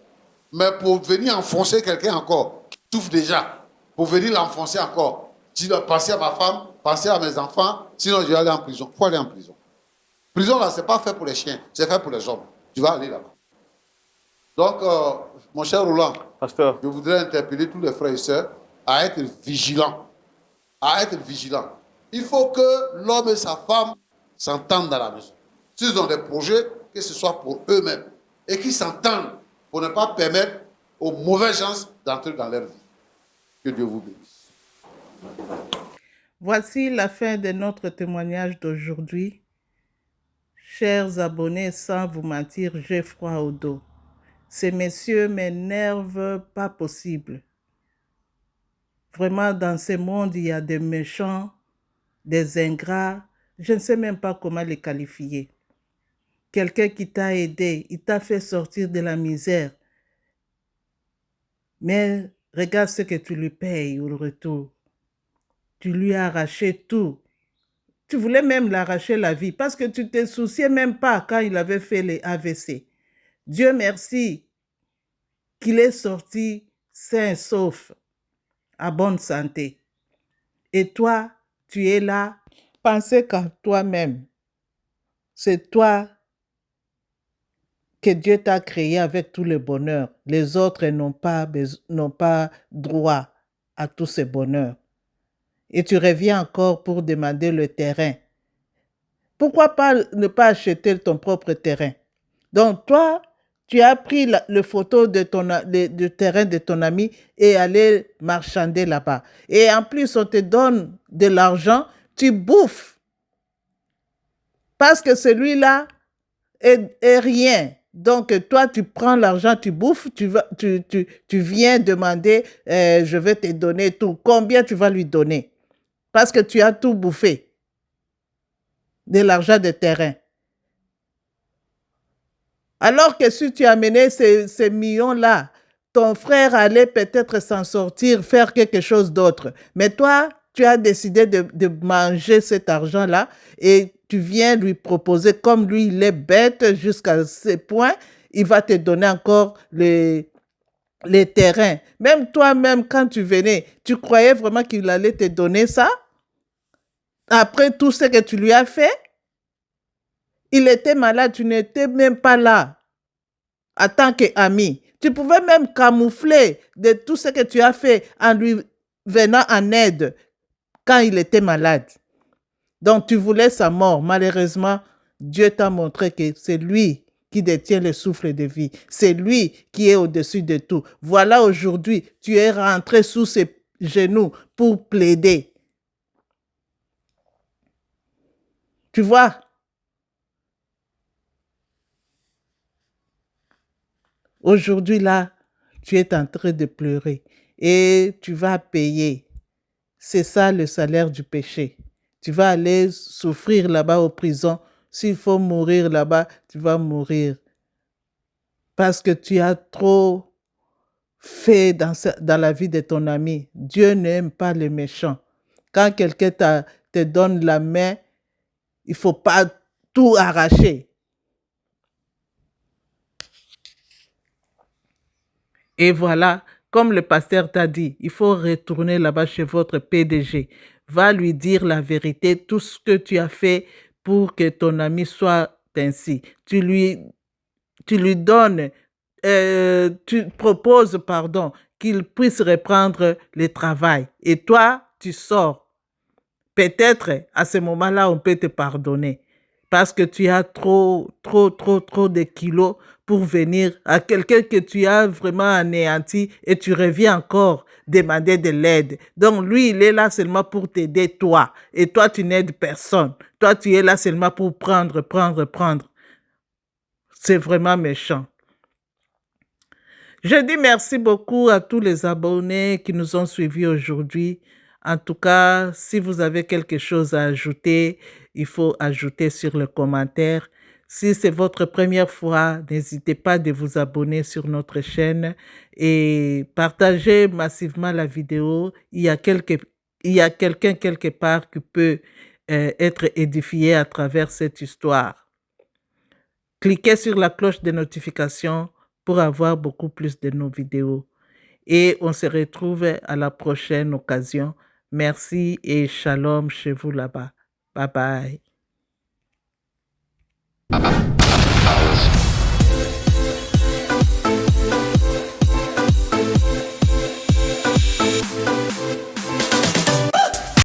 Mais pour venir enfoncer quelqu'un encore, qui souffre déjà, pour venir l'enfoncer encore, tu dois penser à ma femme, penser à mes enfants, sinon je vais aller en prison. Il faut aller en prison. Prison, là, ce n'est pas fait pour les chiens, c'est fait pour les hommes. Tu vas aller là-bas. Donc, mon cher Roland, Pasteur, je voudrais interpeller tous les frères et sœurs à être vigilants. À être vigilants. Il faut que l'homme et sa femme s'entendent dans la maison. S'ils ont des projets, que ce soit pour eux-mêmes. Et qu'ils s'entendent pour ne pas permettre aux mauvaises gens d'entrer dans leur vie. Que Dieu vous bénisse. Voici la fin de notre témoignage d'aujourd'hui. Chers abonnés, sans vous mentir, j'ai froid au dos. Ces messieurs m'énervent pas possible. Vraiment, dans ce monde, il y a des méchants, des ingrats. Je ne sais même pas comment les qualifier. Quelqu'un qui t'a aidé, il t'a fait sortir de la misère. Mais regarde ce que tu lui payes au retour. Tu lui as arraché tout. Tu voulais même l'arracher la vie parce que tu ne te souciais même pas quand il avait fait les AVC. Dieu merci qu'il est sorti sain et sauf, à bonne santé. Et toi, tu es là, pensez qu'à toi-même. C'est toi que Dieu t'a créé avec tout le bonheur. Les autres n'ont pas droit à tout ce bonheur. Et tu reviens encore pour demander le terrain. Pourquoi pas ne pas acheter ton propre terrain? Donc toi, tu as pris le photo du terrain de ton ami et allé marchander là-bas. Et en plus, on te donne de l'argent, tu bouffes. Parce que celui-là est rien. Donc toi, tu prends l'argent, tu bouffes, tu viens demander, je vais te donner tout. Combien tu vas lui donner? Parce que tu as tout bouffé. De l'argent de terrain. Alors que si tu amenais ces millions-là, ton frère allait peut-être s'en sortir, faire quelque chose d'autre. Mais toi, tu as décidé de manger cet argent-là et tu viens lui proposer, comme lui, il est bête jusqu'à ce point, il va te donner encore les terrains. Même toi-même, quand tu venais, tu croyais vraiment qu'il allait te donner ça? Après tout ce que tu lui as fait? Il était malade, tu n'étais même pas là en tant qu'ami. Tu pouvais même camoufler de tout ce que tu as fait en lui venant en aide quand il était malade. Donc tu voulais sa mort. Malheureusement, Dieu t'a montré que c'est lui qui détient le souffle de vie. C'est lui qui est au-dessus de tout. Voilà, aujourd'hui, tu es rentré sous ses genoux pour plaider. Tu vois? Aujourd'hui, là, tu es en train de pleurer et tu vas payer. C'est ça le salaire du péché. Tu vas aller souffrir là-bas aux prisons. S'il faut mourir là-bas, tu vas mourir. Parce que tu as trop fait dans la vie de ton ami. Dieu n'aime pas les méchants. Quand quelqu'un te donne la main, il ne faut pas tout arracher. Et voilà, comme le pasteur t'a dit, il faut retourner là-bas chez votre PDG. Va lui dire la vérité, tout ce que tu as fait pour que ton ami soit ainsi. Tu lui donnes, tu proposes, pardon, qu'il puisse reprendre le travail. Et toi, tu sors. Peut-être, à ce moment-là, on peut te pardonner. Parce que tu as trop de kilos pour venir à quelqu'un que tu as vraiment anéanti et tu reviens encore demander de l'aide. Donc lui, il est là seulement pour t'aider toi. Et toi, tu n'aides personne. Toi, tu es là seulement pour prendre. C'est vraiment méchant. Je dis merci beaucoup à tous les abonnés qui nous ont suivis aujourd'hui. En tout cas, si vous avez quelque chose à ajouter, il faut ajouter sur le commentaire. Si c'est votre première fois, n'hésitez pas de vous abonner sur notre chaîne et partagez massivement la vidéo. Il y a quelqu'un quelque part qui peut être édifié à travers cette histoire. Cliquez sur la cloche de notification pour avoir beaucoup plus de nos vidéos. Et on se retrouve à la prochaine occasion. Merci et shalom chez vous là-bas. Bye bye.